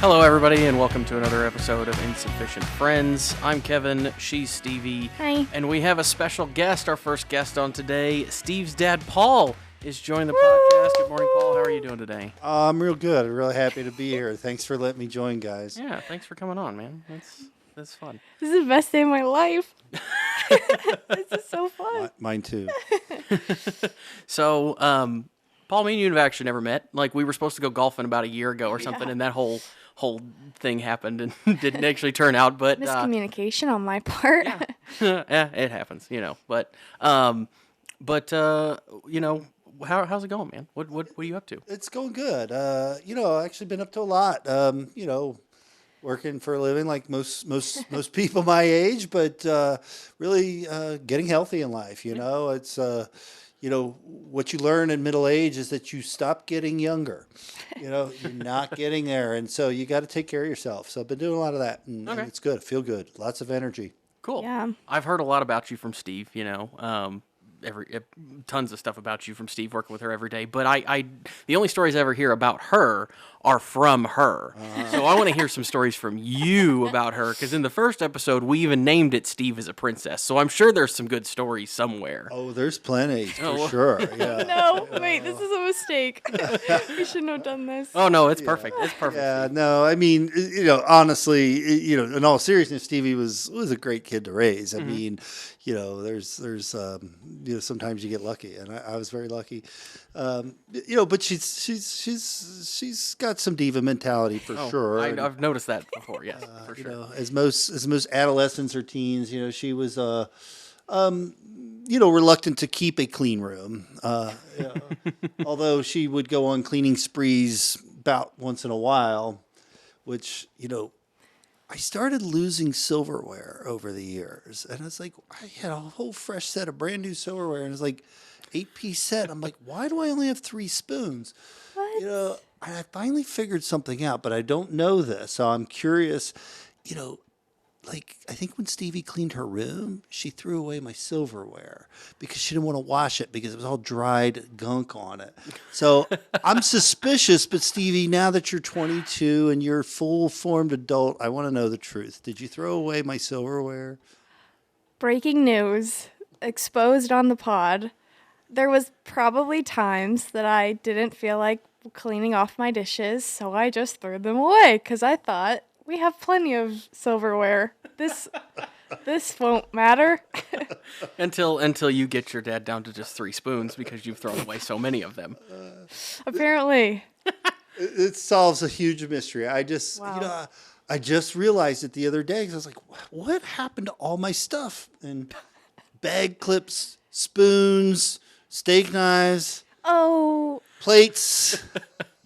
Hello, everybody, and welcome to another episode of Insufficient Friends. I'm Kevin, she's Stevie. Hi. And we have a special guest, our first guest on today. Steve's dad, Paul, is joining the podcast. Good morning, Paul. How are you doing today? I'm real good. I'm really happy to be here. Thanks for letting me join, guys. Yeah, thanks for coming on, man. That's fun. This is the best day of my life. This is so fun. Mine too. So, Paul, me and you have actually never met. Like, we were supposed to go golfing about a year ago or something, and that whole thing happened and didn't actually turn out. But Miscommunication on my part. yeah, it happens, you know. But you know, how's it going, man? What are you up to? It's going good. I've actually been up to a lot. Working for a living like most people my age, but really getting healthy in life. You know, it's what you learn in middle age is that you stop getting younger. You know, you're not getting there, and so you got to take care of yourself. So I've been doing a lot of that, and it's good. I feel good. Lots of energy. Cool. Yeah. I've heard a lot about you from Steve. You know, tons of stuff about you from Steve, working with her every day. But I the only stories I ever hear about her are from her. So I want to hear some stories from you about her, because in the first episode we even named it Steve is a Princess. So I'm sure there's some good stories somewhere. Oh, there's plenty for sure. Yeah. No, wait, this is a mistake. We shouldn't have done this. Oh no, it's perfect. It's perfect. Yeah, no, I mean, honestly, in all seriousness, Stevie was a great kid to raise. I mean, there's sometimes you get lucky, and I was very lucky. But she's got some diva mentality for sure. I've noticed that before. Yes, for sure. As most adolescents or teens, she was reluctant to keep a clean room. Although she would go on cleaning sprees about once in a while, which, I started losing silverware over the years. And it's like, I had a whole fresh set of brand new silverware, and it's like 8-piece set. I'm like, why do I only have 3 spoons? What? I finally figured something out, but I don't know this. So I'm curious, I think when Stevie cleaned her room, she threw away my silverware because she didn't want to wash it because it was all dried gunk on it. So I'm suspicious, but Stevie, now that you're 22 and you're a full-formed adult, I want to know the truth. Did you throw away my silverware? Breaking news. Exposed on the pod. There was probably times that I didn't feel like cleaning off my dishes, so I just threw them away because I thought, we have plenty of silverware. This won't matter. until you get your dad down to just 3 spoons because you've thrown away so many of them. Apparently. It solves a huge mystery. I just realized it the other day because I was like, what happened to all my stuff? And bag clips, spoons, steak knives. Oh. Plates.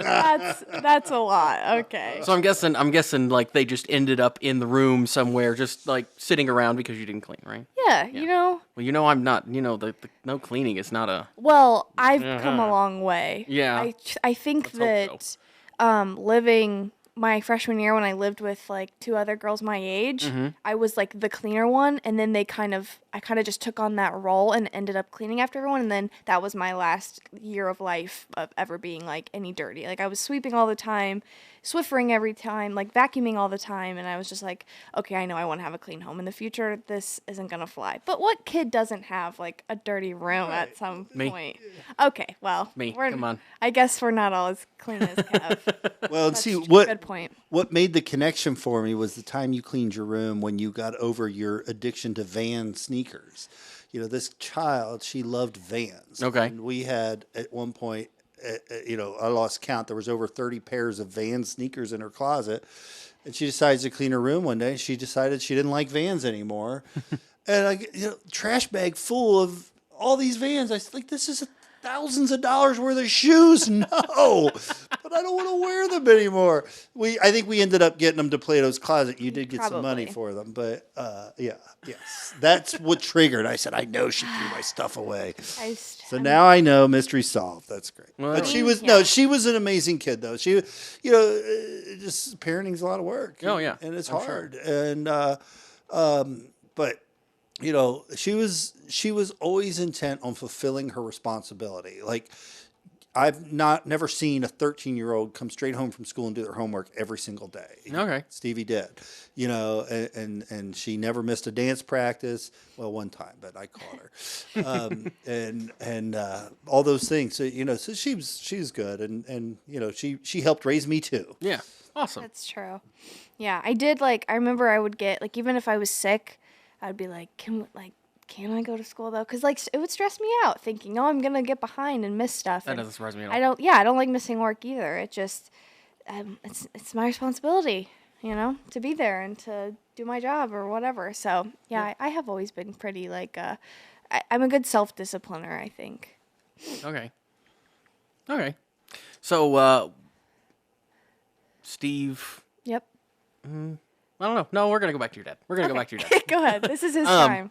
That's a lot. Okay. So I'm guessing like they just ended up in the room somewhere, just like sitting around because you didn't clean, right? Yeah. Well, I'm not. The no cleaning is not a. Well, I've come a long way. Yeah. I think that living my freshman year when I lived with like 2 other girls my age, I was like the cleaner one, and then I kind of just took on that role and ended up cleaning after everyone, and then that was my last year of life of ever being like any dirty. Like I was sweeping all the time, Swiffering every time, like vacuuming all the time, and I was just like, okay, I know I want to have a clean home in the future. This isn't gonna fly. But what kid doesn't have like a dirty room at some point? Okay, well, come on. I guess we're not all as clean as Kev. Well, That's see a what good point. What made the connection for me was the time you cleaned your room when you got over your addiction to Van sneakers. This child, she loved Vans. Okay. And we had at one point, I lost count. There was over 30 pairs of Van sneakers in her closet. And she decides to clean her room one day. She decided she didn't like Vans anymore. And trash bag full of all these Vans. I was like, this is thousands of dollars worth of shoes. No, but I don't want to wear them anymore. I think we ended up getting them to Plato's Closet. You did get some money for them, but yes, that's what triggered. I said, I know she threw my stuff away. So now I know, mystery solved. That's great. Well, but she was an amazing kid though. She, just parenting's a lot of work. Oh yeah, and it's hard. Sure. And but. She was always intent on fulfilling her responsibility. Like, I've never seen a 13-year-old come straight home from school and do their homework every single day. Okay. Stevie did, you know, and she never missed a dance practice. Well, one time, but I caught her, and all those things. So you know, so she was good, and you know, she helped raise me too. Yeah. Awesome. That's true. Yeah, I did I remember I would get even if I was sick, I'd be like, can I go to school though? Because it would stress me out thinking, oh, I'm gonna get behind and miss stuff. That doesn't surprise me at all. I don't like missing work either. It just, it's my responsibility, you know, to be there and to do my job or whatever. So yeah. I have always been pretty I'm a good self-discipliner, I think. Okay. So, Steve. Yep. I don't know. No, we're gonna go back to your dad. We're gonna go back to your dad. Go ahead. This is his time.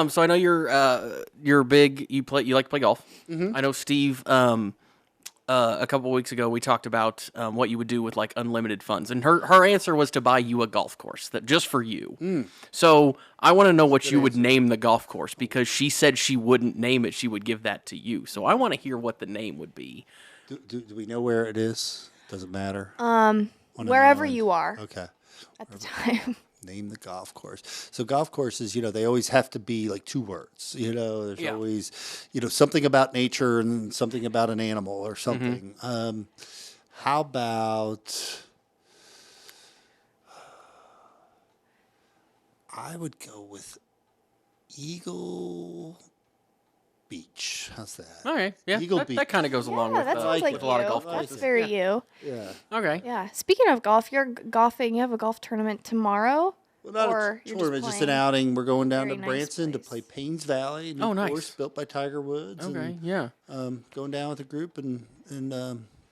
So I know you're big. You like to play golf. Mm-hmm. I know Steve. A couple of weeks ago, we talked about what you would do with unlimited funds, and her answer was to buy you a golf course that just for you. Mm. So I want to know what you would name the golf course, because she said she wouldn't name it; she would give that to you. So I want to hear what the name would be. Do we know where it is? Does it matter? Wherever you are. Okay. At the time. Name the golf course. So golf courses, you know, they always have to be 2 words. You know, there's always, you know, something about nature and something about an animal or something. Mm-hmm. How about? I would go with Eagle Beach. How's that? Okay, yeah, Eagle Beach. That kind of goes along with, that sounds with a lot of golf That's courses. very you. Yeah. Okay. Yeah. Speaking of golf, you're golfing. You have a golf tournament tomorrow. Well, not or a tournament, just an outing. We're going down to Very nice Branson to place. play Paynes Valley. New nice. course built by Tiger Woods. Okay. And, Yeah. going down with a group and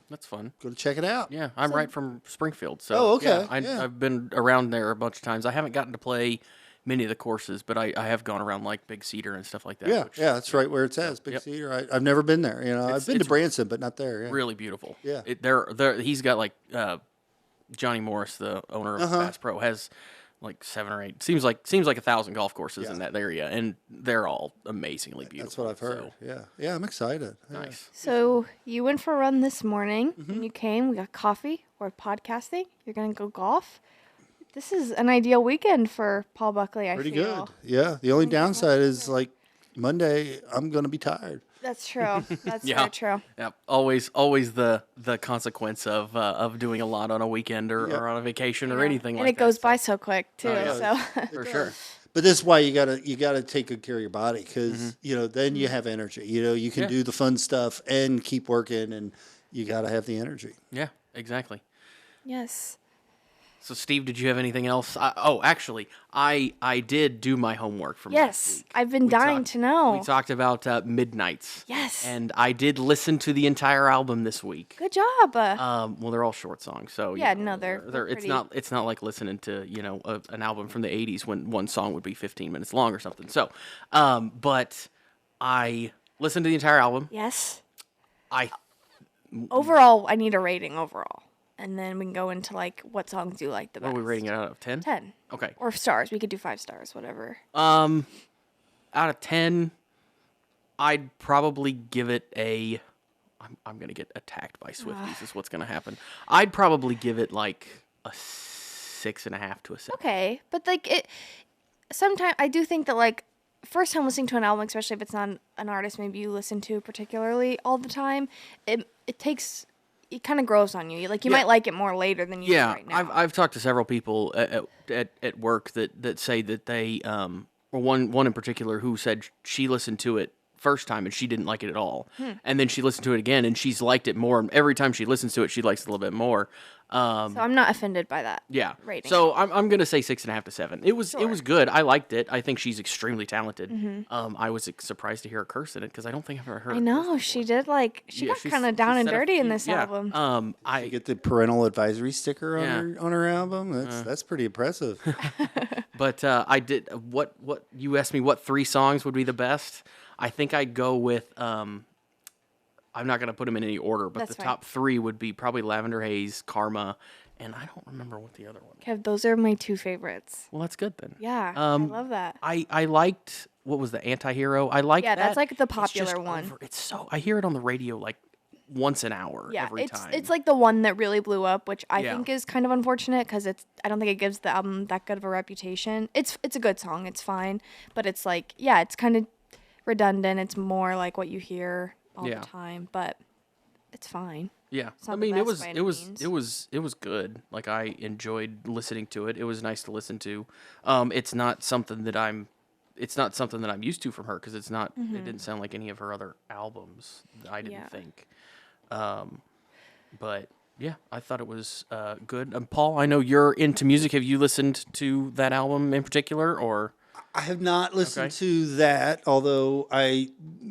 That's fun. go to check it out. Yeah, I'm right from Springfield, so Oh, okay. yeah, I've been around there a bunch of times. I haven't gotten to play many of the courses, but I have gone around Big Cedar and stuff like that. Yeah, which that's right where it says Big Yep. Cedar. I've never been there. You know, I've been to it's Branson, but not there. Yeah. really beautiful. Yeah. He's got Johnny Morris, the owner of Bass Pro, has 7 or 8. Seems like 1,000 golf courses in that area, and they're all amazingly beautiful. That's what I've heard. So, Yeah, I'm excited. Yeah. nice. So you went for a run this morning. When you came, we got coffee. We're podcasting. You're gonna go golf. This is an ideal weekend for Paul Buckley. Pretty I good. feel. Yeah. The only downside is Monday, I'm going to be tired. That's true. That's Yeah. very true. Yeah, always the consequence of doing a lot on a weekend or on a vacation or anything And like it that. goes by so quick too. yeah. So for sure. But this is why you gotta take good care of your body, because then you have energy. You know, you can Yeah. do the fun stuff and keep working, and you gotta have the energy. Yeah, exactly. yes. So, Steve, did you have anything else? Actually, I did do my homework from last week. I've been dying to know. We talked about Midnights. Yes. And I did listen to the entire album this week. Good job. Well, they're all short songs, so Yeah, you know, no, they're it's pretty- not like listening to an album from the '80s when one song would be 15 minutes long or something. So, but I listened to the entire album. Yes. I Overall, I need a rating overall. And then we can go into what songs you like the what best. are we rating it out of 10? 10. Okay. Or stars. We could do 5 stars, whatever. Out of 10, I'd probably give it a. I'm gonna get attacked by Swifties. Is what's gonna happen. I'd probably give it a 6.5 to a 7. Okay. But sometimes I do think that first time listening to an album, especially if it's not an artist maybe you listen to particularly all the time, it kind of grows on you. You might like it more later than you do right now. I've talked to several people at work that say that they or one in particular who said she listened to it first time and she didn't like it at all, and then she listened to it again and she's liked it more. And every time she listens to it, she likes it a little bit more. So I'm not offended by that. Yeah. Rating. So I'm gonna say 6.5 to 7. It was Sure. good. I liked it. I think she's extremely talented. Mm-hmm. I was surprised to hear her curse in it because I don't think I've ever heard. I her know curse she did she got she's- kind of down she and said a dirty in few- this yeah. album. You get the parental advisory sticker Yeah. on her album. That's pretty impressive. But I did what you asked me what 3 songs would be the best. I think I'd go with I'm not gonna put them in any order, but That's the fine. top 3 would be probably Lavender Haze, Karma, and I don't remember what the other one. Kev, those are my two favorites. Well, that's good then. Yeah, I love that. I liked what was the Antihero. I liked that. Yeah, that's like the It's popular just one. It's so I hear it on the radio like once an hour Yeah, every time. it's like the one that really blew up, which I Yeah. think is kind of unfortunate because I don't think it gives the album that good of a reputation. It's a good song, it's fine, but it's like it's kind of redundant. It's more like what you hear all the time, but it's fine. Yeah, It's not I the mean best by any means. it was good. Like I enjoyed listening to it. It was nice to listen to. It's not something that I'm used to from her because it's not. It didn't sound like any of her other albums. I didn't think. But yeah, I thought it was good. Paul, I know you're into music. Have you listened to that album in particular, or? I have not listened to that, although I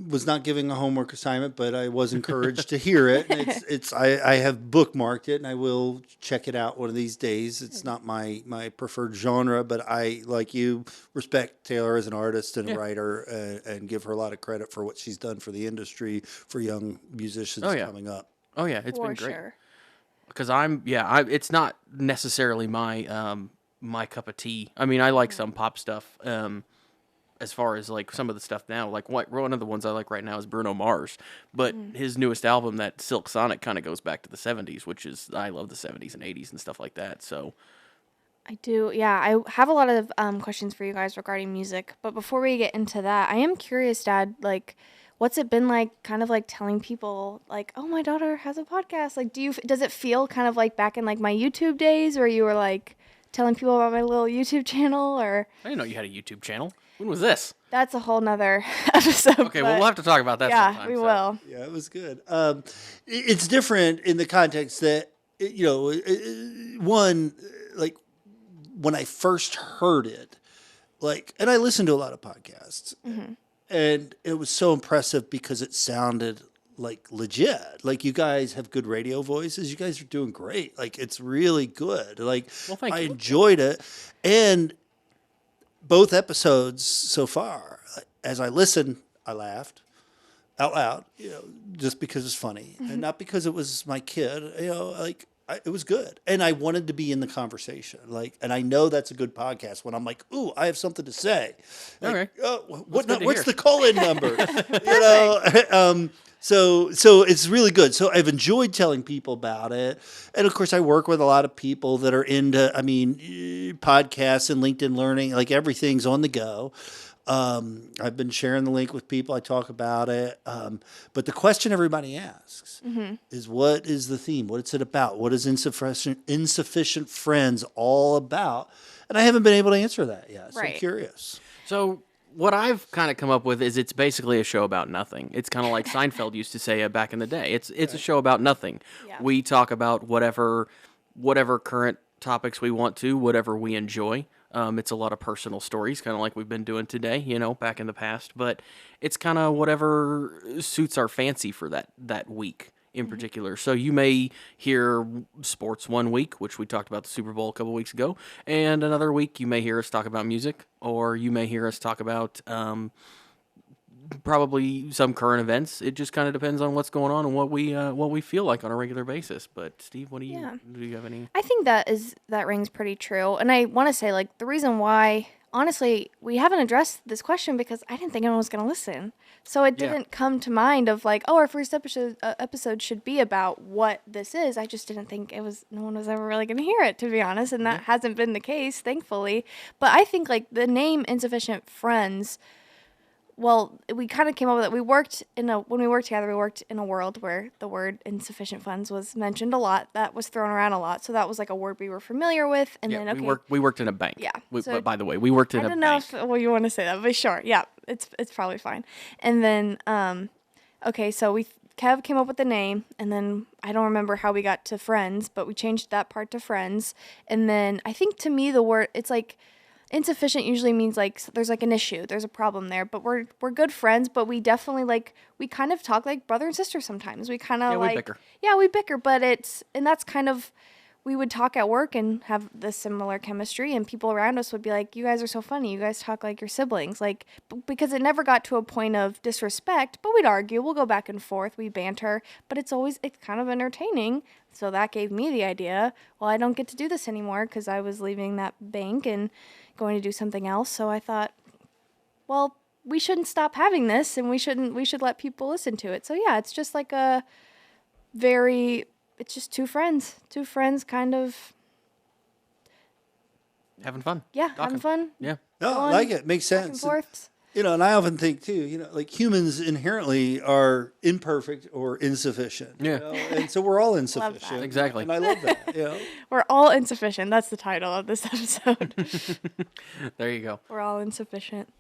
was not giving a homework assignment, but I was encouraged to hear it. And I have bookmarked it, and I will check it out one of these days. It's not my preferred genre, but I, like you, respect Taylor as an artist and a writer, and give her a lot of credit for what she's done for the industry, for young musicians coming up. Oh yeah, it's For been great. sure. Because it's not necessarily my my cup of tea. I mean, I like some pop stuff. As far as like some of the stuff now, like one of the ones I like right now is Bruno Mars, but his newest album, that Silk Sonic, kind of goes back to the 70s, which is I love the 70s and 80s and stuff like that. So I do. Yeah, I have a lot of questions for you guys regarding music, but before we get into that, I am curious, Dad, like what's it been like kind of like telling people like, oh, my daughter has a podcast? Like, does it feel kind of like back in like my YouTube days where you were like telling people about my little YouTube channel? Or I didn't know you had a YouTube channel. When was this? That's a whole nother episode. Okay, well, we'll have to talk about that sometime. Yeah, we will. Yeah, it was good. It's different in the context that, one, like when I first heard it, like, and I listened to a lot of podcasts, and it was so impressive because it sounded like legit. Like, you guys have good radio voices. You guys are doing great. Like, it's really good. Like, well, thank you. Enjoyed it. And both episodes so far, as I listened, I laughed out loud, just because it's funny and not because it was my kid, it was good. And I wanted to be in the conversation. Like, and I know that's a good podcast when I'm like, ooh, I have something to say. Like, okay. What's the call-in number? So it's really good. So I've enjoyed telling people about it. And of course, I work with a lot of people that are into, podcasts and LinkedIn Learning, like everything's on the go. I've been sharing the link with people. I talk about it. But the question everybody asks is, what is the theme? What is it about? What is Insufficient Friends all about? And I haven't been able to answer that yet. So I'm curious. So what I've kind of come up with is it's basically a show about nothing. It's kind of like Seinfeld used to say back in the day. It's a show about nothing. Yeah. We talk about whatever current topics we want to, whatever we enjoy. It's a lot of personal stories, kind of like we've been doing today, back in the past. But it's kind of whatever suits our fancy for that week in particular. So you may hear sports one week, which we talked about the Super Bowl a couple weeks ago, and another week you may hear us talk about music, or you may hear us talk about probably some current events. It just kind of depends on what's going on and what we feel like on a regular basis. But Steve, do you have any? I think that rings pretty true. And I want to say, like, the reason why, honestly, we haven't addressed this question because I didn't think anyone was going to listen. So it didn't come to mind of like, oh, our first episode should be about what this is. I just didn't think no one was ever really going to hear it, to be honest. And that hasn't been the case, thankfully. But I think like the name Insufficient Friends, well, we kind of came up with it. When we worked together, we worked in a world where the word insufficient funds was mentioned a lot. That was thrown around a lot. So that was like a word we were familiar with. And then, we worked in a bank. Yeah. But by the way, we worked in a bank. I don't know if you want to say that, but sure. Yeah, it's probably fine. And then, so Kev came up with the name, and then I don't remember how we got to friends, but we changed that part to friends. And then I think to me the word, it's like, insufficient usually means like there's like an issue, there's a problem there, but we're good friends, but we definitely we kind of talk like brother and sister sometimes. We kind of we bicker, but and that's kind of we would talk at work and have this similar chemistry, and people around us would be like, you guys are so funny. You guys talk like your siblings. Like, because it never got to a point of disrespect, but we'd argue. We'll go back and forth. We banter, but it's kind of entertaining. So that gave me the idea, well, I don't get to do this anymore because I was leaving that bank and going to do something else. So I thought, well, we shouldn't stop having this, and we should let people listen to it. So yeah, it's just like it's just two friends kind of having fun. Yeah, talking. having fun. Yeah. No, I like it. Makes Back and sense. forths. And I often think too, like humans inherently are imperfect or insufficient. Yeah. And so we're all insufficient. Exactly. And I love that. We're all insufficient. That's the title of this episode. There you go. We're all insufficient.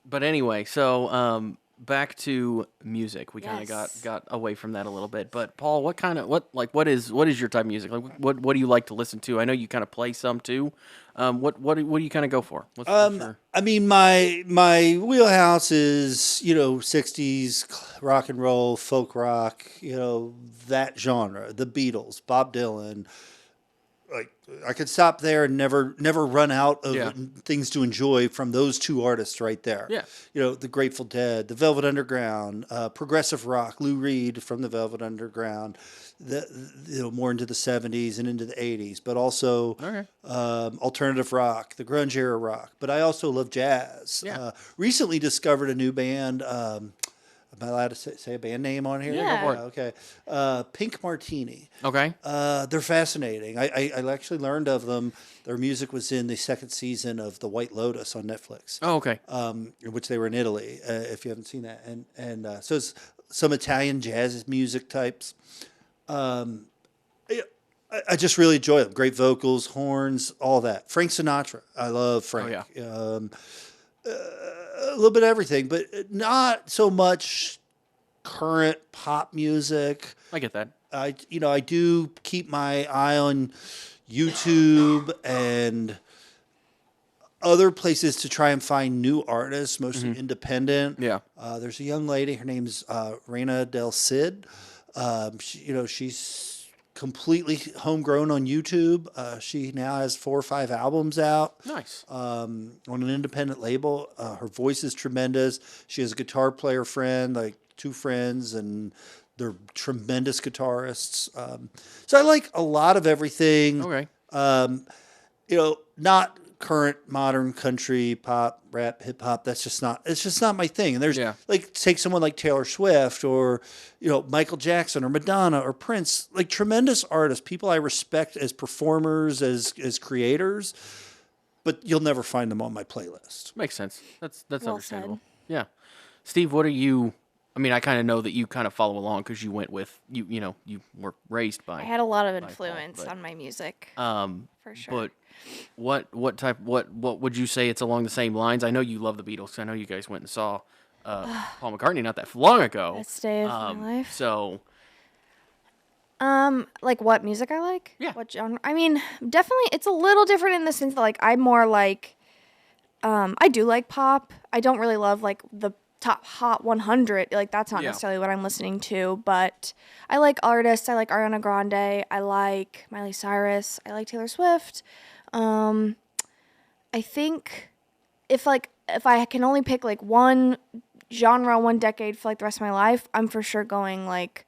But anyway, so back to music. We kind of Yes. got away from that a little bit. But Paul, what is your type of music? Like what do you like to listen to? I know you kind of play some too. What do you kind of go for? What's your... I mean, my wheelhouse is 60s rock and roll, folk rock, that genre. The Beatles, Bob Dylan. Like I could stop there and never run out of things to enjoy from those two artists right there. Yeah. The Grateful Dead, the Velvet Underground, progressive rock, Lou Reed from the Velvet Underground, more into the 70s and into the 80s, but also alternative rock, the grunge era rock. But I also love jazz. Yeah. Recently discovered a new band. Am I allowed to say a band name on here? Yeah. Go for it. Okay. Pink Martini. Okay. They're fascinating. I actually learned of them. Their music was in the second season of The White Lotus on Netflix. Oh, okay. In which they were in Italy, if you haven't seen that. And so it's some Italian jazz music types. I just really enjoy them. Great vocals, horns, all that. Frank Sinatra. I love Frank. Oh, yeah. A little bit of everything, but not so much current pop music. I get that. I do keep my eye on YouTube and other places to try and find new artists, mostly independent. Yeah. There's a young lady. Her name's Reina Del Cid. She's completely homegrown on YouTube. She now has 4 or 5 albums out. Nice. On an independent label. Her voice is tremendous. She has a guitar player friend, like 2 friends, and they're tremendous guitarists. So I like a lot of everything. Okay. Not current modern country, pop, rap, hip hop. It's just not my thing. And there's take someone like Taylor Swift or, Michael Jackson or Madonna or Prince, like tremendous artists, people I respect as performers, as creators, but you'll never find them on my playlist. Makes sense. That's Well understandable. said. Yeah. Steve, what are you... I mean, I kind of know that you kind of follow along because you went with, you were raised by... I had a lot of Paul, influence but- on my music, for sure. But what would you say it's along the same lines? I know you love the Beatles. I know you guys went and saw Paul McCartney not that long ago. Best day of my life. So Like what music I like? Yeah. What genre? I mean, definitely it's a little different in the sense that like I'm more like I do like pop. I don't really love like the top hot 100. Like that's not necessarily what I'm listening to, but I like artists. I like Ariana Grande. I like Miley Cyrus. I like Taylor Swift. I think if I can only pick like one genre, one decade for like the rest of my life, I'm for sure going like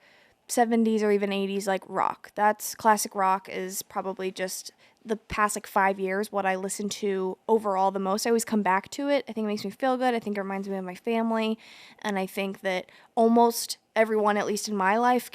70s or even 80s like rock. That's classic rock is probably just the past like 5 years what I listen to overall the most. I always come back to it. I think it makes me feel good. I think it reminds me of my family, and I think that almost everyone, at least in my life,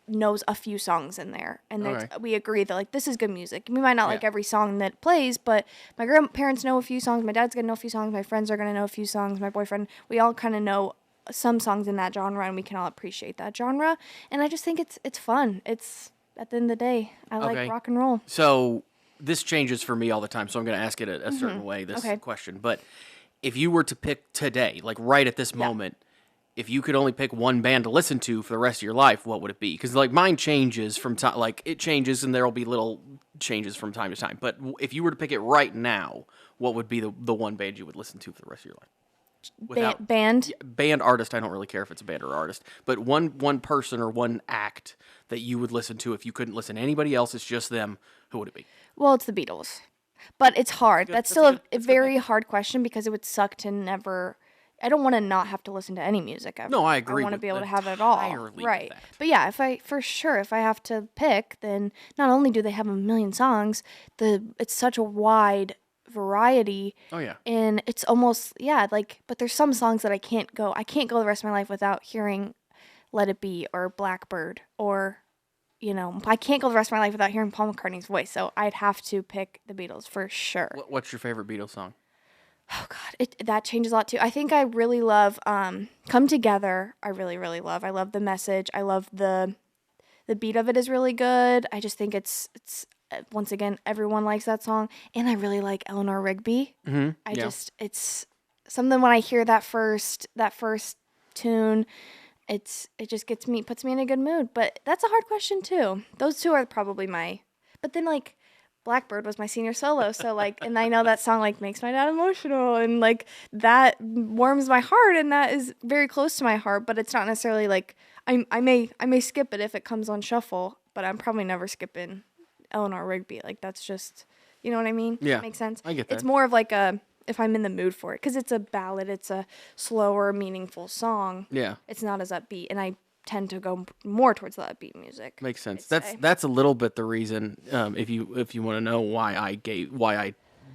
knows a few songs in there, and we agree that like this is good music. We might not like every song that plays, but my grandparents know a few songs, my dad's gonna know a few songs, my friends are gonna know a few songs, my boyfriend, we all kind of know some songs in that genre, and we can all appreciate that genre. And I just think it's fun. It's at the end of the day, I like rock and roll. So this changes for me all the time, so I'm going to ask it a certain way, this question. But if you were to pick today, like right at this moment, if you could only pick one band to listen to for the rest of your life, what would it be? Because like mine changes from time, like it changes, and there will be little changes from time to time. But if you were to pick it right now, what would be the one band you would listen to for the rest of your life? Band. Band artist, I don't really care if it's a band or artist, but one person or one act that you would listen to if you couldn't listen to anybody else, it's just them, who would it be? Well, it's the Beatles. But it's hard. That's That's still a good- a that's a good very hard question because it would suck to never. I don't want to not have to listen to any music ever. No, I agree I want to with be able to have it all. entirely with Right. that. But yeah, if I have to pick, then not only do they have a million songs, it's such a wide variety. Oh yeah. And it's almost but there's some songs that I can't go the rest of my life without hearing Let It Be or Blackbird or I can't go the rest of my life without hearing Paul McCartney's voice. So I'd have to pick the Beatles for sure. What's your favorite Beatles song? Oh God, that changes a lot too. I think I really love "Come Together." I really, really love. I love the message. I love the beat of it is really good. I just think it's once again everyone likes that song, and I really like Eleanor Rigby. Mm-hmm. It's something when I hear that first tune, it just puts me in a good mood. But that's a hard question too. Those two are probably but then Blackbird was my senior solo, so and I know that song makes my dad emotional, and that warms my heart, and that is very close to my heart. But it's not necessarily I may skip it if it comes on shuffle, but I'm probably never skipping Eleanor Rigby. That's just, you know what I mean? Yeah, makes sense. I get that. It's more of if I'm in the mood for it, because it's a ballad, it's a slower, meaningful song. Yeah, it's not as upbeat, and I tend to go more towards the upbeat music. makes sense. I'd say. That's a little bit the reason. If you want to know why I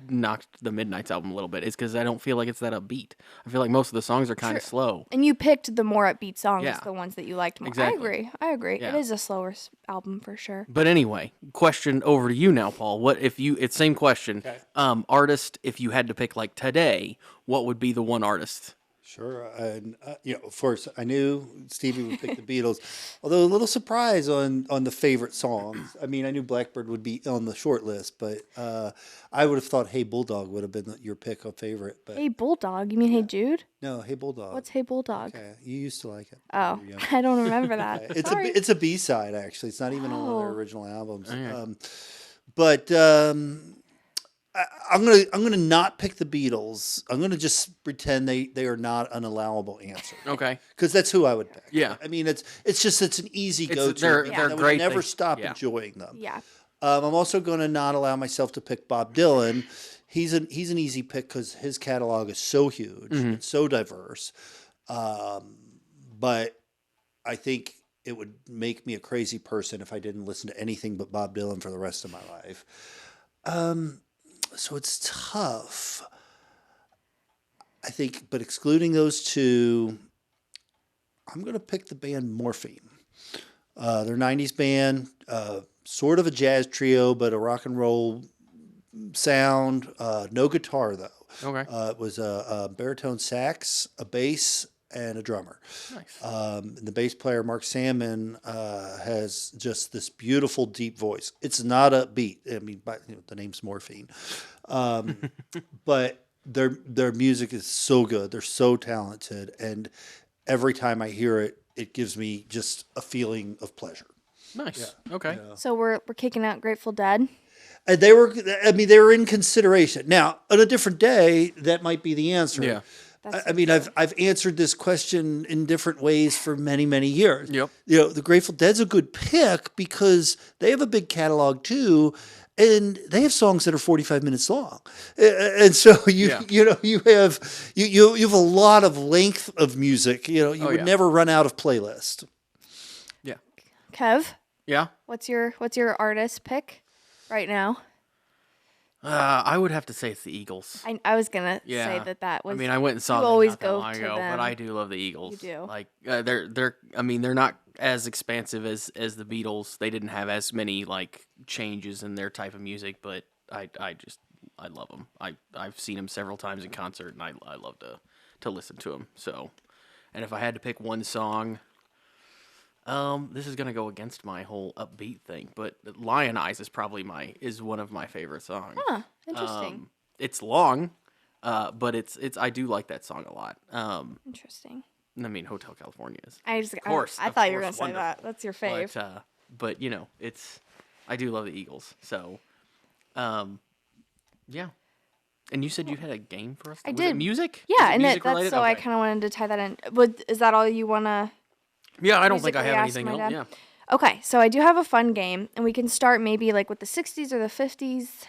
knocked the Midnight's album a little bit, is because I don't feel like it's that upbeat. I feel like most of the songs are kind of slow. And you picked the more upbeat songs, Yeah. the ones that you liked more. Exactly. I agree. Yeah. It is a slower album for sure. But anyway, question over to you now, Paul. It's same question. Okay. Artist, if you had to pick today, what would be the one artist? Sure. And, of course, I knew Stevie would pick the Beatles, although a little surprise on the favorite songs. I mean, I knew Blackbird would be on the short list, but I would have thought Hey Bulldog would have been your pick of favorite. But Hey Bulldog? You mean Hey Jude? no, Hey Bulldog. What's Hey Bulldog? Okay, you used to like it. Oh, when you were young. I don't remember that. Sorry. It's a B-side, actually. It's not even on one of their Oh. original albums. Okay. But I'm gonna not pick the Beatles. I'm gonna just pretend they are not an allowable answer. Okay. Because that's who I would pick. Yeah. I mean, it's an easy go-to. they're band. I would great. never They- stop yeah. enjoying them. Yeah. I'm also going to not allow myself to pick Bob Dylan. He's an easy pick because his catalog is so huge, and so diverse. But I think it would make me a crazy person if I didn't listen to anything but Bob Dylan for the rest of my life. So it's tough. I think, but excluding those two, I'm going to pick the band Morphine. They're 90s band, sort of a jazz trio, but a rock and roll sound. No guitar, though. Okay. It was a baritone sax, a bass, and a drummer. Nice. The bass player, Mark Salmon, has just this beautiful, deep voice. It's not upbeat. I mean, the name's Morphine. But their music is so good. They're so talented. And every time I hear it, it gives me just a feeling of pleasure. Nice. Okay. So we're kicking out Grateful Dead. And they were in consideration. Now, on a different day, that might be the answer. Yeah. I mean, I've answered this question in different ways for many, many years. Yep. The Grateful Dead's a good pick because they have a big catalog too, and they have songs that are 45 minutes long. And so you have a lot of length of music. You would never run out of playlist. Yeah. Kev, Yeah. what's your artist pick right now? I would have to say it's the Eagles. I was gonna Yeah. say that was. I mean, I went and saw you them always not that go long to ago, them. but I do love the Eagles. You do. Like they're not as expansive as the Beatles. They didn't have as many changes in their type of music, but I love them. I've seen them several times in concert, and I love to listen to them. So, and if I had to pick one song, this is gonna go against my whole upbeat thing, but Lion Eyes is one of my favorite songs. Huh, interesting. It's long, but it's I do like that song a lot. Interesting. I mean, Hotel California is. Of course, I of thought you were course, gonna say that. wonderful. That's your fave. But I do love the Eagles. So, yeah. And you said you had a game for us? I Was did. it music? Yeah, Was it and music that's related? so I Okay. kind of wanted to tie that in. Is that all you want to? Yeah, I don't think I musically have ask anything my else. dad? Yeah. Okay, so I do have a fun game, and we can start maybe like with the 60s or the 50s.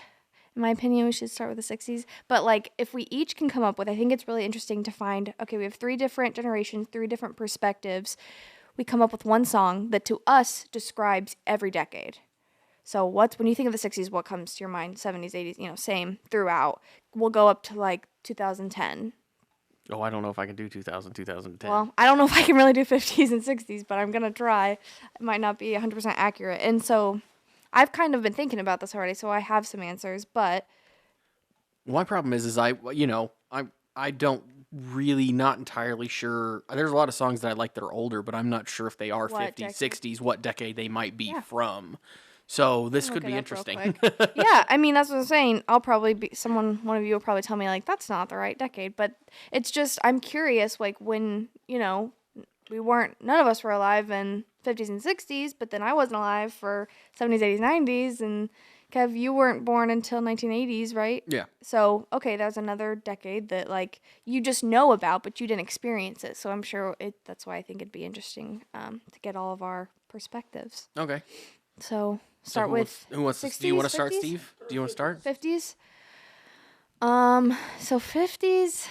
In my opinion, we should start with the 60s. But like, if we each can come up with, I think it's really interesting to find, okay, we have 3 different generations, 3 different perspectives. We come up with one song that to us describes every decade. So when you think of the 60s, what comes to your mind? 70s, 80s, same throughout. We'll go up to like 2010. Oh, I don't know if I can do 2000, 2010. Well, I don't know if I can really do 50s and 60s, but I'm going to try. It might not be 100% accurate. And so I've kind of been thinking about this already, so I have some answers, but My problem is I don't really not entirely sure. There's a lot of songs that I like that are older, but I'm not sure if they are What 50s, decade? 60s, what decade they might be Yeah. from. So this Look could it be up real interesting. quick. Yeah, I mean, that's what I'm saying. I'll probably be one of you will probably tell me like that's not the right decade, but it's just I'm curious like when, none of us were alive in 50s and 60s, but then I wasn't alive for 70s, 80s, 90s, and Kev, you weren't born until 1980s, right? Yeah. So, okay, that's another decade that like you just know about, but you didn't experience it. So I'm sure that's why I think it'd be interesting to get all of our perspectives. Okay. So So start with who wants to, 60s, do you want to start, 50s? Steve? Do you want to start? 50s. So 50s,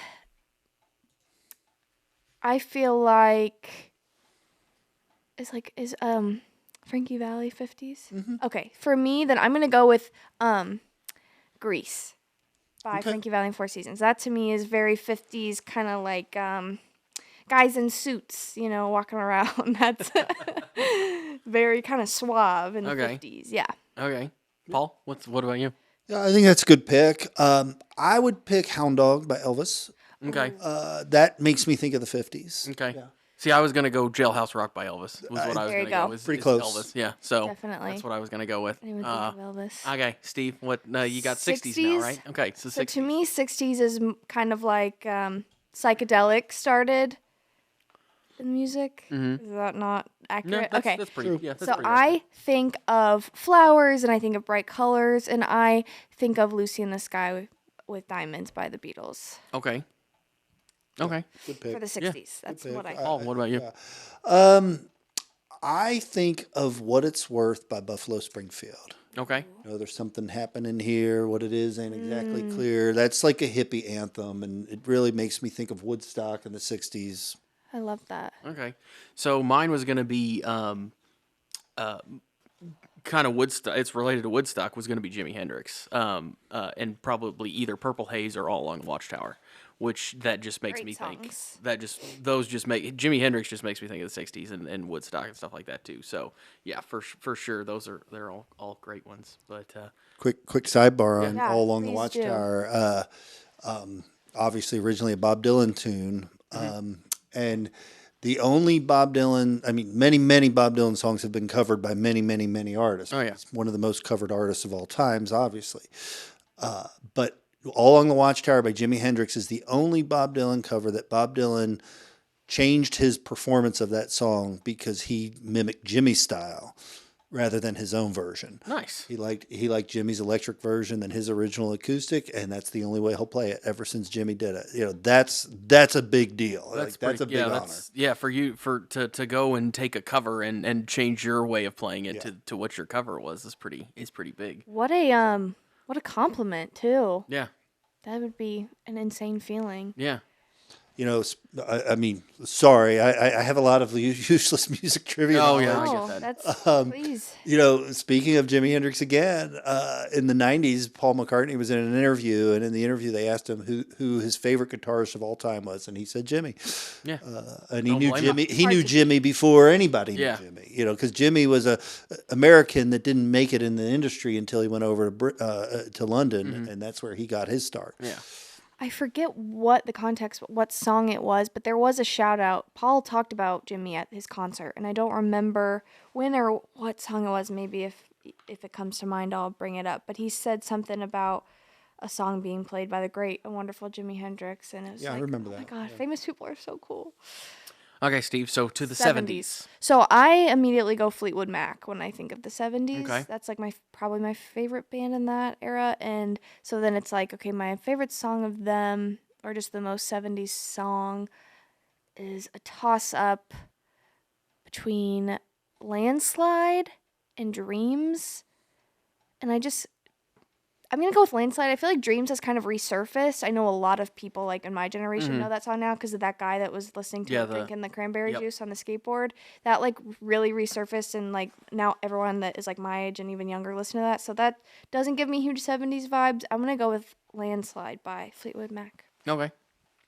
I feel like is Frankie Valli 50s? Okay, for me then I'm gonna go with Grease by Okay. Frankie Valli and Four Seasons. That to me is very 50s, kind of like guys in suits, walking around. That's very kind of suave in the Okay. 50s. Yeah. Okay. Paul, what about you? Yeah, I think that's a good pick. I would pick Hound Dog by Elvis. Okay. That makes me think of the 50s. Okay. Yeah. See, I was gonna go Jailhouse Rock by Elvis. Was what I was There you gonna go. go. Is, Pretty is close. Elvis. Yeah. So Definitely. that's what I was gonna go with. I didn't even think of Elvis. Okay, Steve. What you got? 60s now, right? Okay. So So 60s. to me, 60s is kind of like psychedelic started in music. Is that not No, accurate? that's, Okay. that's pretty. True. Yeah. That's So pretty I think of flowers and I think of bright colors and I think of Lucy in the Sky with Diamonds by the Beatles okay. Okay. Good pick. for the 60s. That's pick. what I Paul, what about you? I think of What It's Worth by Buffalo Springfield. Okay. There's something happening here. What it is ain't exactly clear. That's like a hippie anthem, and it really makes me think of Woodstock in the 60s. I love that. Okay. So mine was gonna be kind of Woodstock. It's related to Woodstock. Was gonna be Jimi Hendrix. And probably either Purple Haze or All Along the Watchtower. Which that just makes Great me think songs. those just make Jimi Hendrix just makes me think of the '60s and Woodstock and stuff like that too. So yeah, for sure they're all great ones. But Quick sidebar on Yeah, All Along the please do. Watchtower. Obviously, originally a Bob Dylan tune, and the only Bob Dylan. I mean, many Bob Dylan songs have been covered by many artists. Oh, yeah. He's one of the most covered artists of all times, obviously. But All Along the Watchtower by Jimi Hendrix is the only Bob Dylan cover that Bob Dylan changed his performance of that song because he mimicked Jimmy's style rather than his own version. nice. He liked Jimmy's electric version than his original acoustic, and that's the only way he'll play it ever since Jimmy did it. That's a big deal. That's a big honor. For you to go and take a cover and change your way of playing it to what your cover was is pretty big. What a compliment too. Yeah. That would be an insane feeling. Yeah. I mean, sorry, I have a lot of useless music trivia. Oh, yeah. knowledge. I get that. That's please. Speaking of Jimi Hendrix again, in the 90s, Paul McCartney was in an interview, and in the interview they asked him who his favorite guitarist of all time was, and he said Jimmy. Yeah. And he Don't knew blame him. Jimmy. He knew Jimmy before anybody knew Yeah. Jimmy. Because Jimmy was a American that didn't make it in the industry until he went over to London, and that's where he got his start. Yeah. I forget what song it was, but there was a shout out. Paul talked about Jimmy at his concert, and I don't remember when or what song it was. Maybe if it comes to mind, I'll bring it up. But he said something about a song being played by the great and wonderful Jimi Hendrix, and it was Yeah, I remember oh that. my God, famous people are so cool. Okay, Steve. So to the 70s. So I immediately go Fleetwood Mac when I think of the 70s. Okay. That's like probably my favorite band in that era. And so then it's like, okay, my favorite song of them, or just the most 70s song, is a toss up between Landslide and Dreams. And I'm going to go with Landslide. I feel like Dreams has kind of resurfaced. I know a lot of people like in my generation know that song now because of that guy that was listening to it, drinking the cranberry juice on the skateboard. That like really resurfaced, and like now everyone that is like my age and even younger listen to that. So that doesn't give me huge 70s vibes. I'm going to go with Landslide by Fleetwood Mac. Okay.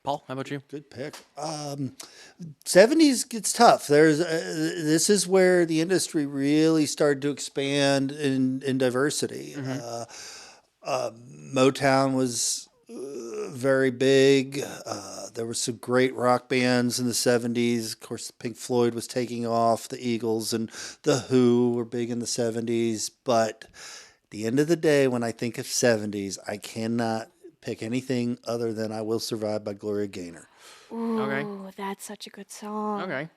Paul, how about you? Good pick. 70s gets tough. This is where the industry really started to expand in diversity. Motown was very big. There were some great rock bands in the 70s. Of course, Pink Floyd was taking off. The Eagles and The Who were big in the 70s. But at the end of the day, when I think of 70s, I cannot pick anything other than I Will Survive by Gloria Gaynor. Ooh, Okay. that's such a good song. Okay.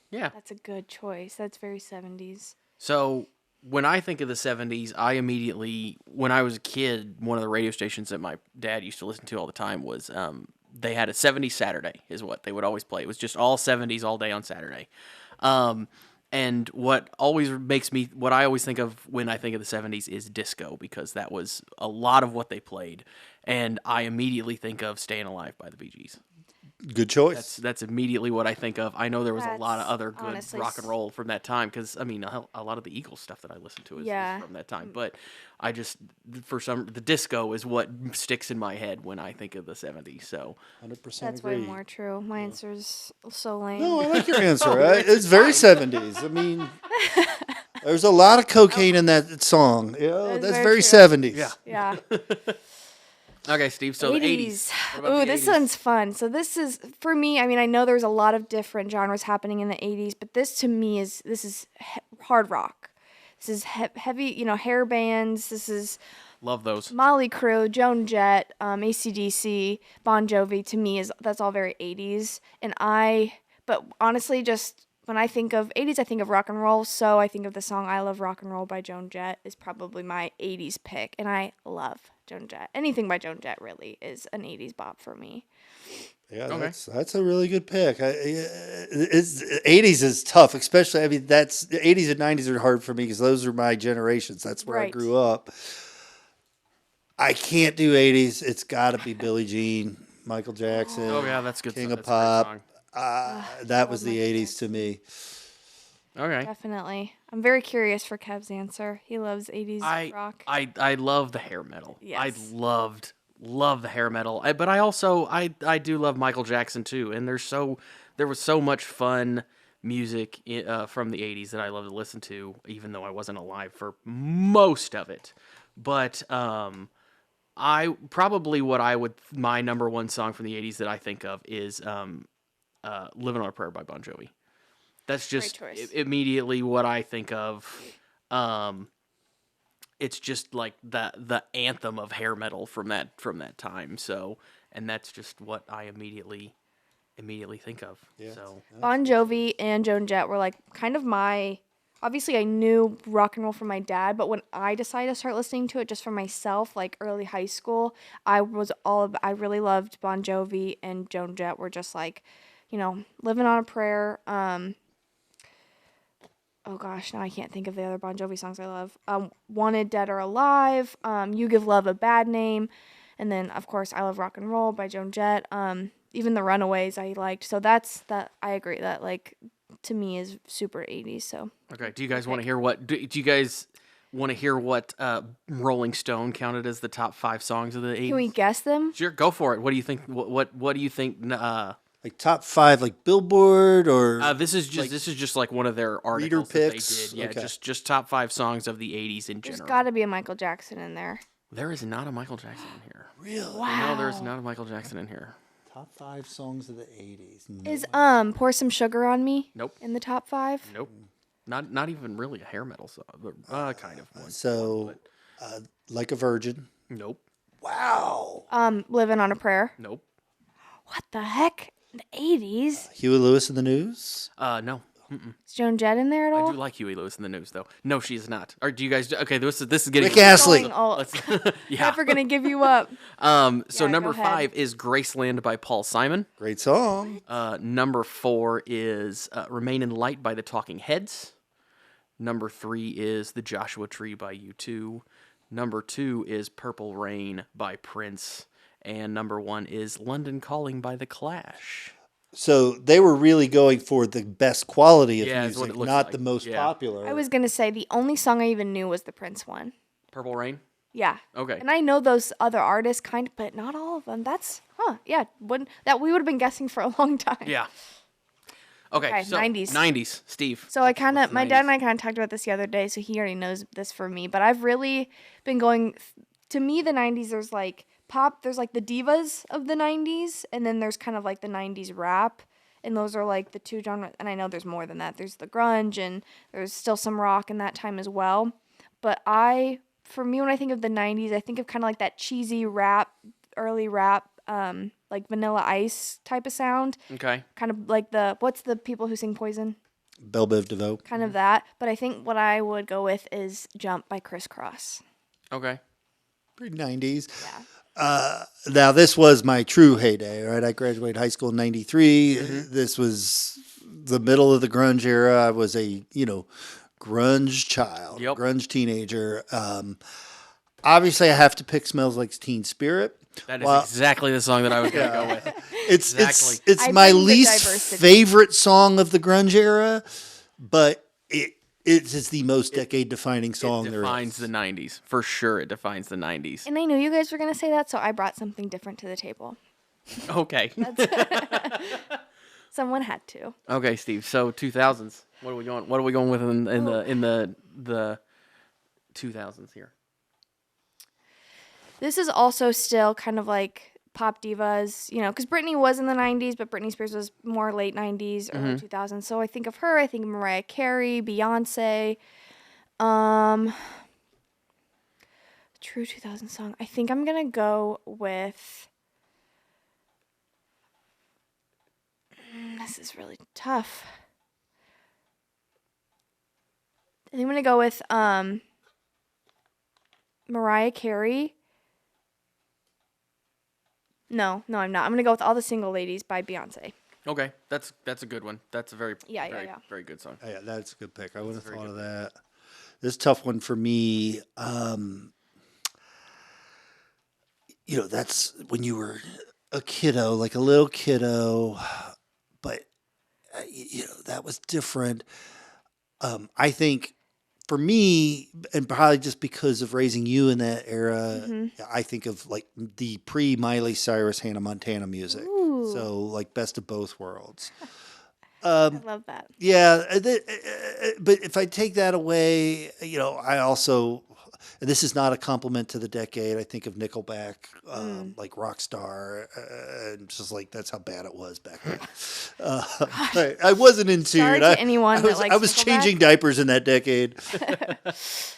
Yeah. That's a good choice. That's very 70s. So when I think of the 70s, I immediately, when I was a kid, one of the radio stations that my dad used to listen to all the time was, they had a 70s Saturday is what they would always play. It was just all 70s all day on Saturday. And what I always think of when I think of the 70s is disco, because that was a lot of what they played. And I immediately think of Staying Alive by the Bee Gees. Good choice. That's immediately what I think of. I know there was a lot of That's other good honestly rock and roll from that time, because I mean a lot of the Eagles stuff that I listen to is from that time. But I just the disco is what sticks in my head when I think of the 70s. So 100% That's agree. way more true. My answer's so lame. No, I like your answer. It's very 70s. I mean, there's a lot of cocaine in that song. That is That's very very true. 70s. yeah. Yeah. Okay, Steve. So the 80s. What about Ooh, the this 80s? one's fun. So this is for me. I mean, I know there's a lot of different genres happening in the '80s, but this to me is hard rock. This is heavy, hair bands. This is Love those. Motley Crue, Joan Jett, AC/DC, Bon Jovi. To me, that's all very '80s. But honestly, just when I think of '80s, I think of rock and roll. So I think of the song "I Love Rock and Roll" by Joan Jett is probably my '80s pick, and I love Joan Jett. Anything by Joan Jett really is an '80s bop for me. Yeah, Okay. that's a really good pick. 80s is tough, especially. I mean, the 80s and 90s are hard for me because those are my generations. That's where I Right. grew up. I can't do 80s. It's got to be Billie Jean, Michael Jackson. Oh yeah, that's good. King That's of a great Pop. song. That was love the Michael 80s to me. Okay. Definitely. I'm very curious for Kev's answer. He loves 80s rock. I love the hair metal. Yes. I love the hair metal. But I also I do love Michael Jackson too. And there was so much fun music from the 80s that I love to listen to, even though I wasn't alive for most of it. But my number one song from the 80s that I think of is Living on a Prayer by Bon Jovi. That's just Great choice. immediately what I think of. It's just like the anthem of hair metal from that time. So, and that's just what I immediately think of. Yeah. So, Bon Jovi and Joan Jett were like kind of obviously I knew rock and roll from my dad, but when I decided to start listening to it just for myself, like early high school, I really loved Bon Jovi and Joan Jett were just like, Living on a Prayer. Oh gosh, now I can't think of the other Bon Jovi songs I love. Wanted, Dead or Alive, You Give Love a Bad Name, and then of course I Love Rock and Roll by Joan Jett. Even the Runaways I liked. So that's that. I agree that like to me is super 80s. So okay. Do you guys want to hear what? Do you guys want to hear what Rolling Stone counted as the top 5 songs of the 80s? can we guess them? Sure, go for it. What do you think? What do you think? Like top 5, like Billboard or This is just like one of their articles picks? that they did. Yeah, Okay. just top 5 songs of the 80s in There's general. got to be a Michael Jackson in there. There is not a Michael Jackson in here. really No, there is not a Michael Jackson in here. top 5 songs of the 80s. No. Is Pour Some Sugar on Me Nope. in the top 5? Nope. Not even really a hair metal song, but kind of one. So, Like a Virgin. Nope. Wow. Living on a Prayer. Nope. What the heck? The 80s. Huey Lewis in the News. No. Is Joan Jett in there at all? I do like Huey Lewis in the News, though. No, she is not. Or do you guys? Okay, this is getting. Rick Astley. Going all- Let's, yeah. Never gonna give you up. So Yeah, number go ahead. 5 is Graceland by Paul Simon. Great song. Number 4 is Remain in Light by the Talking Heads. Number 3 is The Joshua Tree by U2. Number 2 is Purple Rain by Prince. And number 1 is London Calling by The Clash. So they were really going for the best quality of Yeah, is what music, it looks not like. the most Yeah. popular. I was gonna say the only song I even knew was the Prince one. Purple Rain? Yeah. Okay. And I know those other artists but not all of them. That's yeah. That we would have been guessing for a long time. Yeah. Okay, so 90s. 90s, Steve. So I kind of, What's my dad 90s? and I kind of talked about this the other day, so he already knows this for me. But I've really been going, to me, the 90s, there's like pop, there's like the divas of the 90s, and then there's kind of like the 90s rap. And those are like the two genres, and I know there's more than that. There's the grunge, and there's still some rock in that time as well. But for me, when I think of the 90s, I think of kind of like that cheesy rap, early rap, like Vanilla Ice type of sound. Okay. Kind of like what's the people who sing Poison? Belle Biv DeVoe. Kind of that. But I think what I would go with is Jump by Criss Cross. Okay. Pretty 90s. Yeah. Now, this was my true heyday, right? I graduated high school in 93. This was the middle of the grunge era. I was a, grunge child, Yep. grunge teenager. Obviously, I have to pick Smells Like Teen Spirit. That is exactly the song that I was going to go with. It's Exactly. it's I my bring the least diversity. favorite song of the grunge era, but it is the most decade-defining song It there defines is. the 90s. For sure, it defines the 90s. And I knew you guys were going to say that, so I brought something different to the table. Okay. Someone had to. Okay, Steve. So 2000s. What are we going? What are we going with in the 2000s here? This is also still kind of like pop divas, because Britney was in the 90s, but Britney Spears was more late 90s, early 2000s. So I think of her, I think of Mariah Carey, Beyonce. True 2000 song. I think I'm going to go with... This is really tough. I think I'm going to go with Mariah Carey. No, I'm not. I'm going to go with All the Single Ladies by Beyonce. Okay, that's a good one. That's a very Yeah. very good song. Oh, yeah, that's a good pick. I would have thought of that. This is a tough one for me. That's when you were a kiddo, like a little kiddo, but that was different. I think for me, and probably just because of raising you in that era, I think of like the pre-Miley Cyrus, Hannah Montana music. Ooh. So like best of both worlds. I love that. Yeah, but if I take that away, I also, and this is not a compliment to the decade. I think of Nickelback, like Rockstar, and just like that's how bad it was back then. I wasn't into Sorry it. to anyone that likes I was Nickelback. changing diapers in that decade.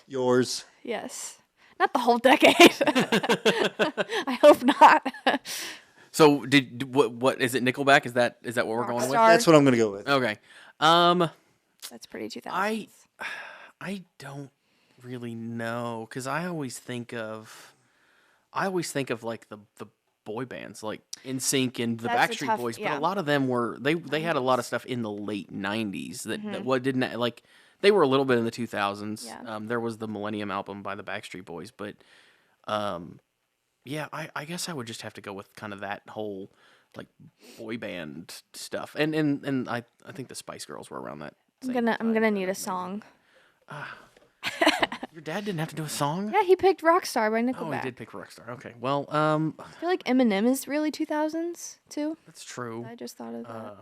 Yours. Yes. Not the whole decade. I hope not. So what is it? Nickelback? Is that what we're going with? Rockstar. That's what I'm going to go with. Okay. That's pretty 2000s. I don't really know because I always think of like the boy bands like NSYNC and the That's a Backstreet tough- Boys, but yeah. a lot of them were they had a lot of stuff in the late 90s that what didn't like they were a little bit in the 2000s. Yeah. There was the Millennium album by the Backstreet Boys, but yeah, I guess I would just have to go with kind of that whole like boy band stuff, and I think the Spice Girls were around that. I'm same gonna time, need a maybe. song. Your dad didn't have to do a song. Yeah, he picked Rockstar by Nickelback. Oh, he did pick Rockstar. Okay, well, I feel like Eminem is really 2000s too. that's true. I just thought of that.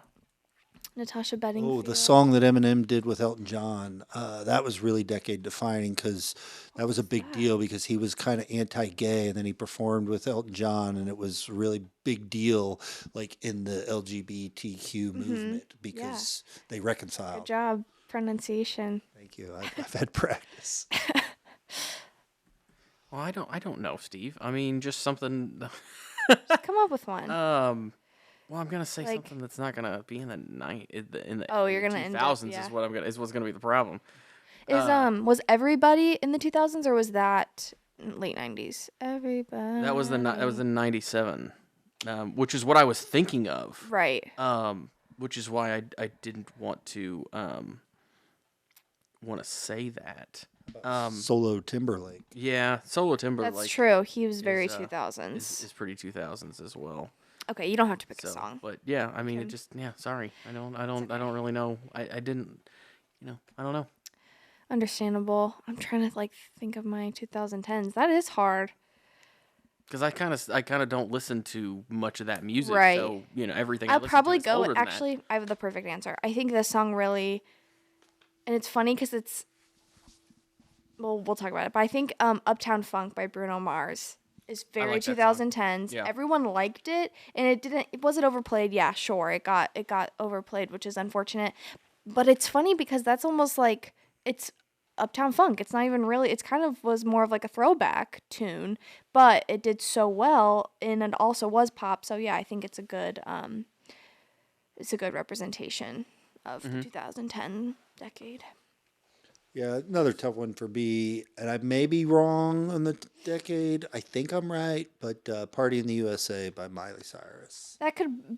Natasha Bedingfield. Oh, the song that Eminem did with Elton John, that was really decade defining because that was a big deal because he was kind of anti-gay and then he performed with Elton John and it was a really big deal like in the LGBTQ movement because they reconciled. Good job, pronunciation. Thank you. I've had practice. Well, I don't know, Steve. I mean, just something. Just come up with one. Well, I'm gonna say Like- something that's not gonna be in the Oh, you're the gonna end up- 2000s yeah. is what's gonna be the problem. Was everybody in the 2000s or was that late 90s? Everybody. That was in '97, which is what I was thinking of. Right. Which is why I didn't want to say that. Solo Timberlake. Yeah, Solo Timberlake. That's true. He was very is, 2000s. is pretty 2000s as well. Okay, you don't have to pick a So, song. but yeah, I mean, it just Sorry, I don't really know. I didn't, I don't know. Understandable. I'm trying to think of my 2010s. That is hard. Because I kind of don't listen to much of that music. Right. So everything. I'll I listen probably to is go. older than that. Actually, I have the perfect answer. I think this song really, and it's funny because it's. Well, we'll talk about it. But I think "Uptown Funk" by Bruno Mars is very like that song. 2010s. Yeah. Everyone Everyone liked it, and it didn't. Was it overplayed? Yeah, sure. It got overplayed, which is unfortunate. But it's funny because that's almost like it's Uptown Funk. It's not even really. It's kind of was more of like a throwback tune, but it did so well, and it also was pop. So yeah, I think it's a good representation of the 2010 decade. Yeah, another tough one for me, and I may be wrong on the decade. I think I'm right, but "Party in the USA" by Miley Cyrus.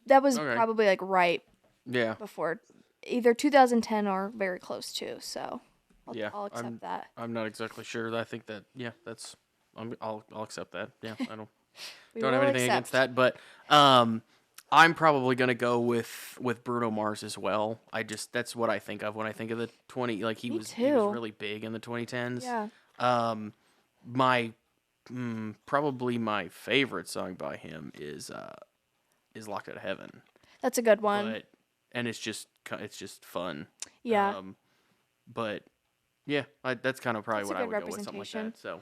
That was Okay. probably like right Yeah. before either 2010 or very close to. So Yeah. I'll accept that. I'm not exactly sure. I think that that's. I'll accept that. Yeah. I don't We don't have will anything against accept. that, but I'm probably gonna go with Bruno Mars as well. That's what I think of when I think of the 20. Like he Me was too. really big in the 2010s. Yeah. My probably my favorite song by him is "Locked Out of Heaven." That's a good one. And it's just fun. Yeah. But yeah, that's kind of probably That's a what I good would go with, something like representation. that. So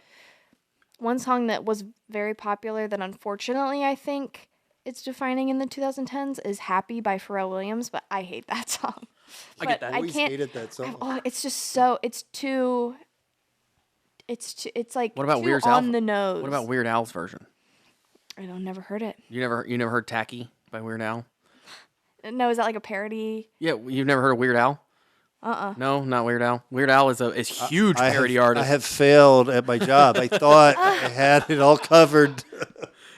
One song that was very popular that unfortunately I think it's defining in the 2010s is "Happy" by Pharrell Williams, but I hate that song. I get But that. I always can't. hated that song. Oh, it's just so. It's too. It's like what about too Weird on the nose. What about Weird Al's version? I don't never heard it. You never heard "Tacky" by Weird Al? No, is that like a parody? Yeah, you've never heard of Weird Al? No, not Weird Al. Weird Al is huge parody artist. I have failed at my job. I thought I had it all covered.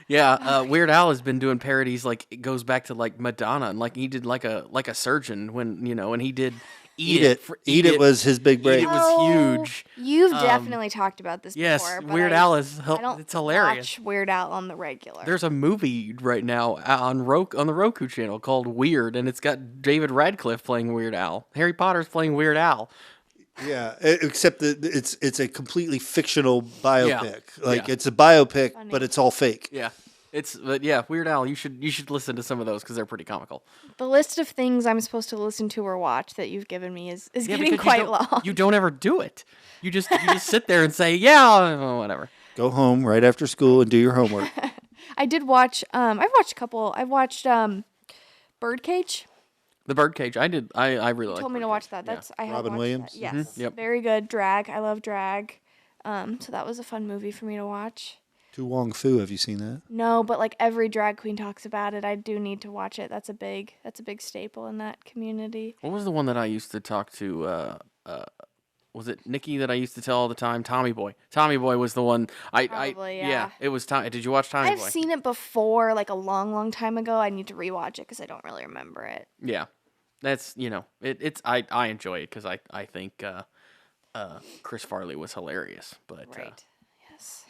Yeah, Weird Al has been doing parodies it goes back to Madonna, and he did like a surgeon when and he did Eat It was his big break. Eat It was huge. You've definitely talked about this Yes, before. But Weird I Al is I don't it's hilarious. watch Weird Al on the regular. There's a movie right now on the Roku channel called Weird, and it's got David Radcliffe playing Weird Al. Harry Potter's playing Weird Al. Yeah, except that it's a completely fictional biopic. Yeah. It's a biopic, Funny. but it's all fake. Yeah, Weird Al. You should listen to some of those because they're pretty comical. The list of things I'm supposed to listen to or watch that you've given me is Yeah, getting because quite long. You don't ever do it. You just sit there and say, yeah, whatever. Go home right after school and do your homework. I did watch. I've watched a couple. I've watched Birdcage. The Birdcage. I did. I really You like told me to watch that. That's I have Robin watched Williams? That. Yes. Yep. Very good. Drag. I love drag. So that was a fun movie for me to watch. Tu Wong Fu, have you seen that? No, but every drag queen talks about it. I do need to watch it. That's a big staple in that community. What was the one that I used to talk to? Was it Nikki that I used to tell all the time? Tommy Boy. Tommy Boy was the one. Probably, yeah. It was Tommy. Did you watch Tommy I've Boy? seen it before, a long, long time ago. I need to rewatch it because I don't really remember it. Yeah, that's it's I enjoy it because I think Chris Farley was hilarious. But Right. Yes.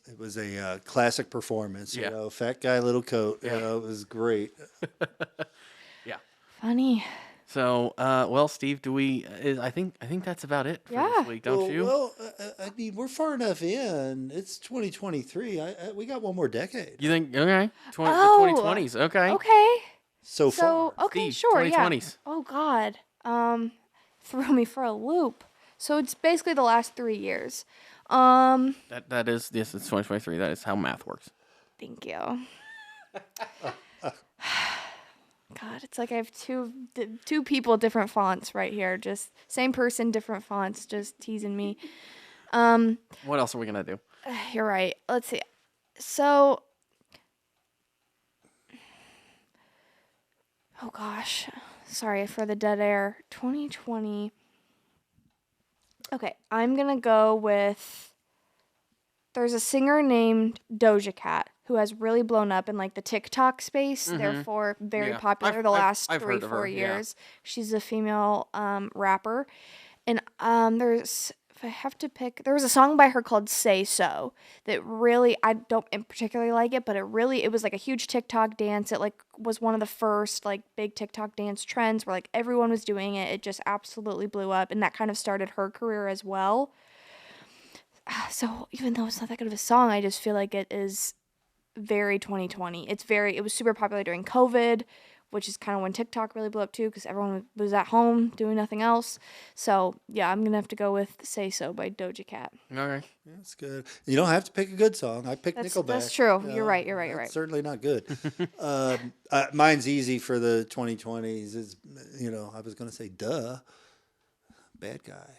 It was a classic performance. Yeah. Fat guy, little coat. Yeah. It was great. yeah. Funny. So well, Steve, do we? I think that's about it for Yeah. this week, don't you? Well, I mean, we're far enough in. It's 2023. We got one more decade You think okay? Oh. The 2020s. Okay. Okay. so far. So okay, Steve, sure, yeah. 2020s. Oh God. Threw me for a loop. So it's basically the last 3 years. That is yes, it's 2023. That is how math works. Thank you. God, it's like I have two people, different fonts right here. Just same person, different fonts, just teasing me. What else are we gonna do? You're right. Let's see. So Oh gosh, sorry for the dead air. 2020. Okay, I'm gonna go with. There's a singer named Doja Cat who has really blown up in like the TikTok space, therefore very Yeah. popular the last I've heard of 3-4 her, yeah. years. She's a female rapper, and there's if I have to pick, there was a song by her called "Say So" that really I don't particularly like it, but it was like a huge TikTok dance. It like was one of the first like big TikTok dance trends where like everyone was doing it. It just absolutely blew up, and that kind of started her career as well. So even though it's not that good of a song, I just feel like it is very 2020. It was super popular during COVID, which is kind of when TikTok really blew up too, because everyone was at home doing nothing else. So yeah, I'm gonna have to go with "Say So" by Doja Cat. Okay. That's good. You don't have to pick a good song. I picked Nickelback. That's true. You You're know, right. that's certainly not good. Mine's easy for the 2020s. Is I was going to say, duh, Bad Guy.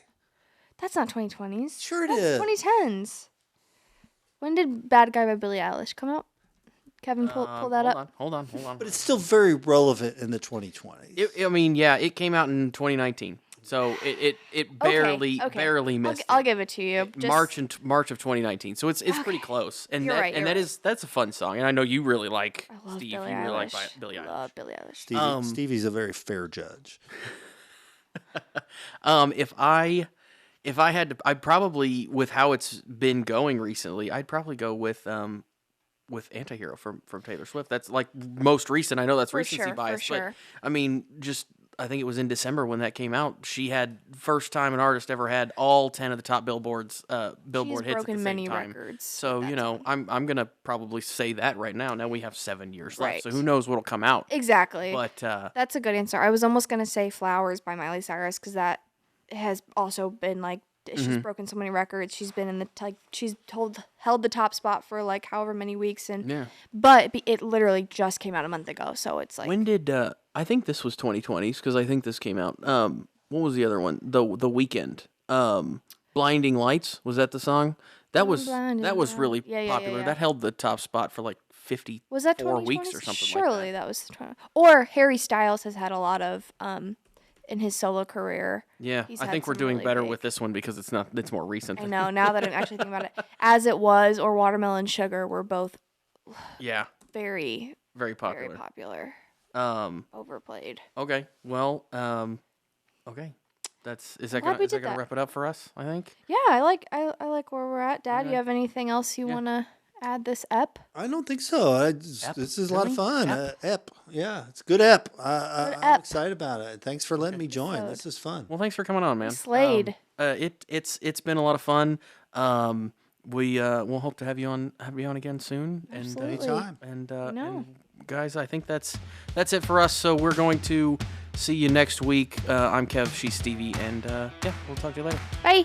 That's not 2020s. Sure it That's is. 2010s. When did "Bad Guy" by Billie Eilish come out? Kevin, pull that up. Hold on. But it's still very relevant in the 2020s. I mean, yeah, it came out in 2019, so it barely missed. I'll give it to you. March of 2019, so it's pretty close. And You're right, that's a fun song, and I know you really like love Steve. Billie You really like Eilish. Billie Eilish. Love Billie Eilish. Stevie's a very fair judge. If I had to, I'd probably, with how it's been going recently, I'd probably go with Antihero from Taylor Swift. That's like most recent. I know that's recency bias, but I mean, I think it was in December when that came out. She had first time an artist ever had all 10 of the top Billboard hits at the same many time. records. So I'm gonna probably say that right now. Now we have 7 years left, Right. so who knows what'll come out. Exactly. But that's a good answer. I was almost gonna say "Flowers" by Miley Cyrus because that has also been like she's broken so many records. She's been in the she's held the top spot for like however many weeks, and but it literally just came out a month ago. So it's like, when did I think this was 2020s because I think this came out. What was the other one? The Weeknd. Blinding Lights, was that the song? That was really popular. Yeah. That held the top spot for like 54 was that weeks or something Surely like that. that was 20. Or Harry Styles has had a lot of in his solo career. Yeah, I think we're doing better with this one because it's more recent. I know, now that I'm actually thinking about it. As It Was or Watermelon Sugar were both very popular. Very popular. Overplayed. Okay. Well, okay. Is that gonna wrap it up for us, I think? Yeah, I like where we're at. Dad, you have anything else you wanna add this ep? I don't think so. This is a lot of fun. Ep. Yeah, it's a good ep. I'm excited about it. Thanks for letting me join. This is fun. Well, thanks for coming on, man. Slade. It's been a lot of fun. We'll hope to have you on again soon. Absolutely. Anytime. And guys, I think that's it for us. So we're going to see you next week. I'm Kev, she's Stevie, and we'll talk to you later. Bye.